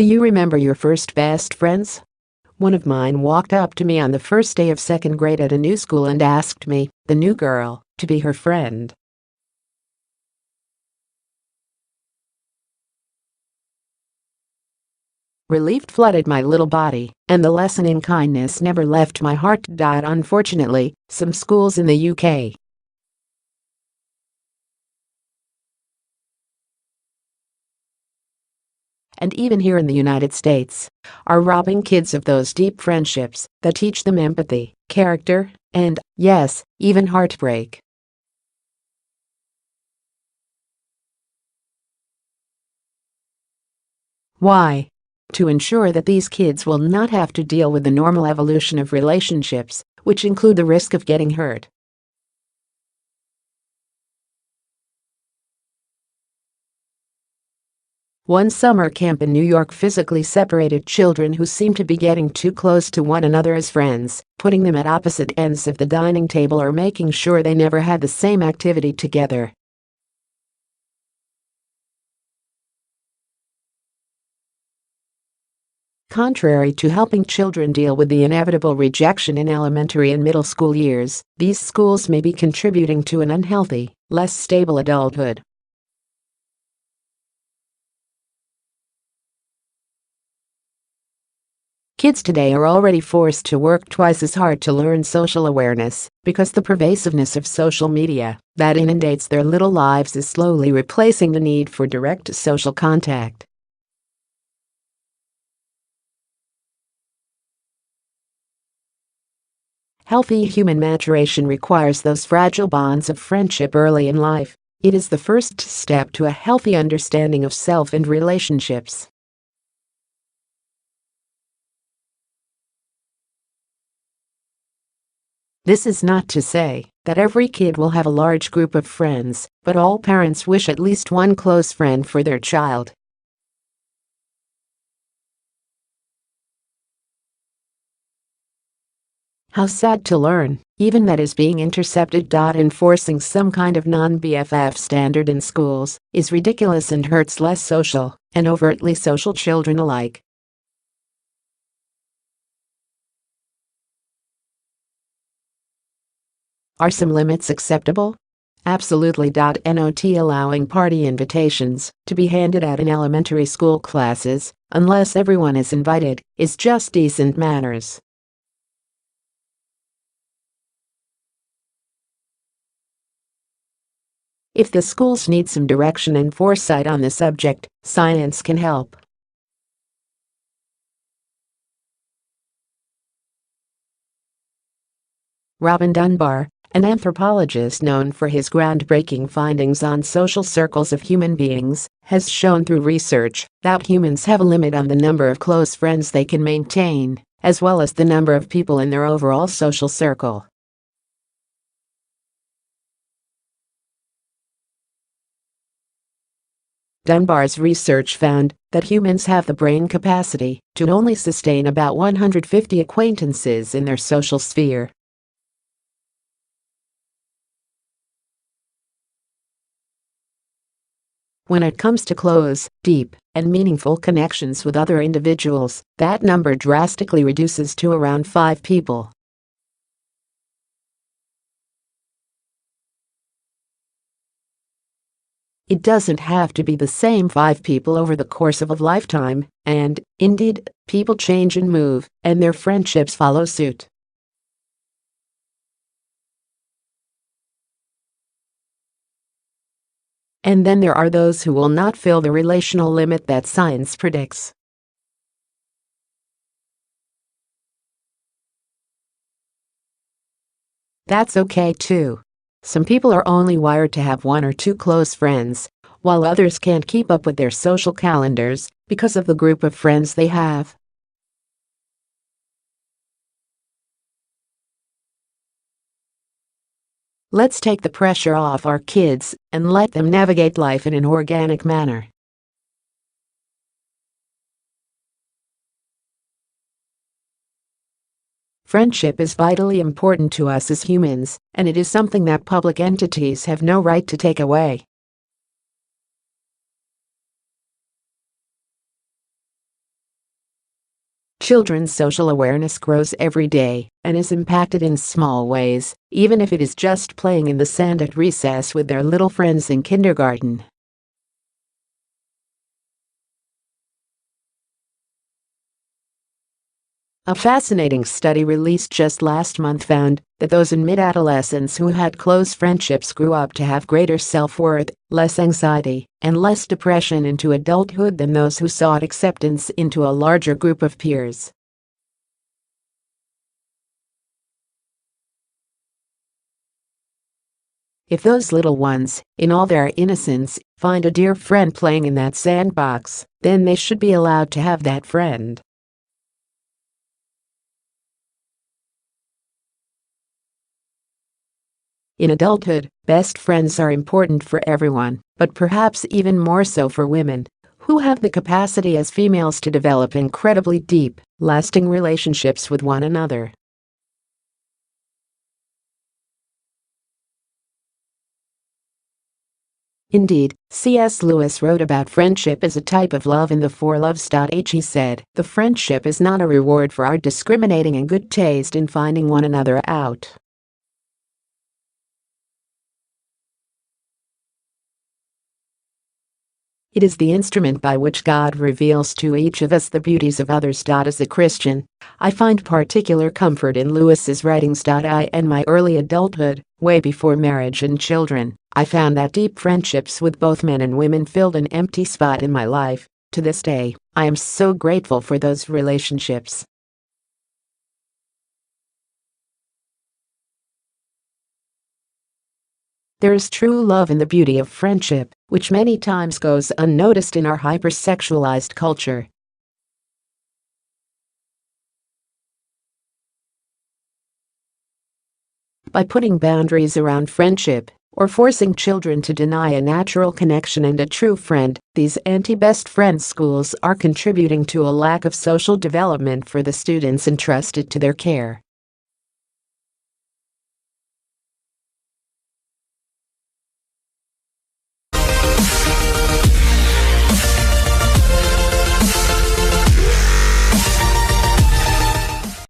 Do you remember your first best friends? One of mine walked up to me on the first day of second grade at a new school and asked me, the new girl, to be her friend. Relief flooded my little body, and the lesson in kindness never left my heart. Unfortunately, some schools in the UK and even here in the United States are robbing kids of those deep friendships that teach them empathy, character, and, yes, even heartbreak. Why? To ensure that these kids will not have to deal with the normal evolution of relationships, which include the risk of getting hurt. One summer camp in New York physically separated children who seemed to be getting too close to one another as friends, putting them at opposite ends of the dining table or making sure they never had the same activity together. Contrary to helping children deal with the inevitable rejection in elementary and middle school years, these schools may be contributing to an unhealthy, less stable adulthood. Kids today are already forced to work twice as hard to learn social awareness because the pervasiveness of social media that inundates their little lives is slowly replacing the need for direct social contact. Healthy human maturation requires those fragile bonds of friendship early in life. It is the first step to a healthy understanding of self and relationships. This is not to say that every kid will have a large group of friends, but all parents wish at least one close friend for their child. How sad to learn, even that is being intercepted. Enforcing some kind of non-BFF standard in schools is ridiculous and hurts less social and overtly social children alike. Are some limits acceptable? Absolutely. Not allowing party invitations to be handed out in elementary school classes, unless everyone is invited, is just decent manners. If the schools need some direction and foresight on the subject, science can help. Robin Dunbar, an anthropologist known for his groundbreaking findings on social circles of human beings, has shown through research that humans have a limit on the number of close friends they can maintain, as well as the number of people in their overall social circle. Dunbar's research found that humans have the brain capacity to only sustain about 150 acquaintances in their social sphere. When it comes to close, deep, and meaningful connections with other individuals, that number drastically reduces to around 5 people. It doesn't have to be the same 5 people over the course of a lifetime, and, indeed, people change and move, and their friendships follow suit. And then there are those who will not fill the relational limit that science predicts. That's okay too. Some people are only wired to have 1 or 2 close friends, while others can't keep up with their social calendars because of the group of friends they have. Let's take the pressure off our kids and let them navigate life in an organic manner. Friendship is vitally important to us as humans, and it is something that public entities have no right to take away. Children's social awareness grows every day and is impacted in small ways, even if it is just playing in the sand at recess with their little friends in kindergarten. A fascinating study released just last month found that those in mid-adolescence who had close friendships grew up to have greater self-worth, less anxiety, and less depression into adulthood than those who sought acceptance into a larger group of peers. If those little ones, in all their innocence, find a dear friend playing in that sandbox, then they should be allowed to have that friend. In adulthood, best friends are important for everyone, but perhaps even more so for women, who have the capacity as females to develop incredibly deep, lasting relationships with one another. Indeed, C.S. Lewis wrote about friendship as a type of love in the Four Loves. He said, "The friendship is not a reward for our discriminating and good taste in finding one another out. It is the instrument by which God reveals to each of us the beauties of others." As a Christian, I find particular comfort in Lewis's writings. In my early adulthood, way before marriage and children, I found that deep friendships with both men and women filled an empty spot in my life. To this day, I am so grateful for those relationships. There is true love in the beauty of friendship, which many times goes unnoticed in our hypersexualized culture. By putting boundaries around friendship, or forcing children to deny a natural connection and a true friend, these anti-best friend schools are contributing to a lack of social development for the students entrusted to their care.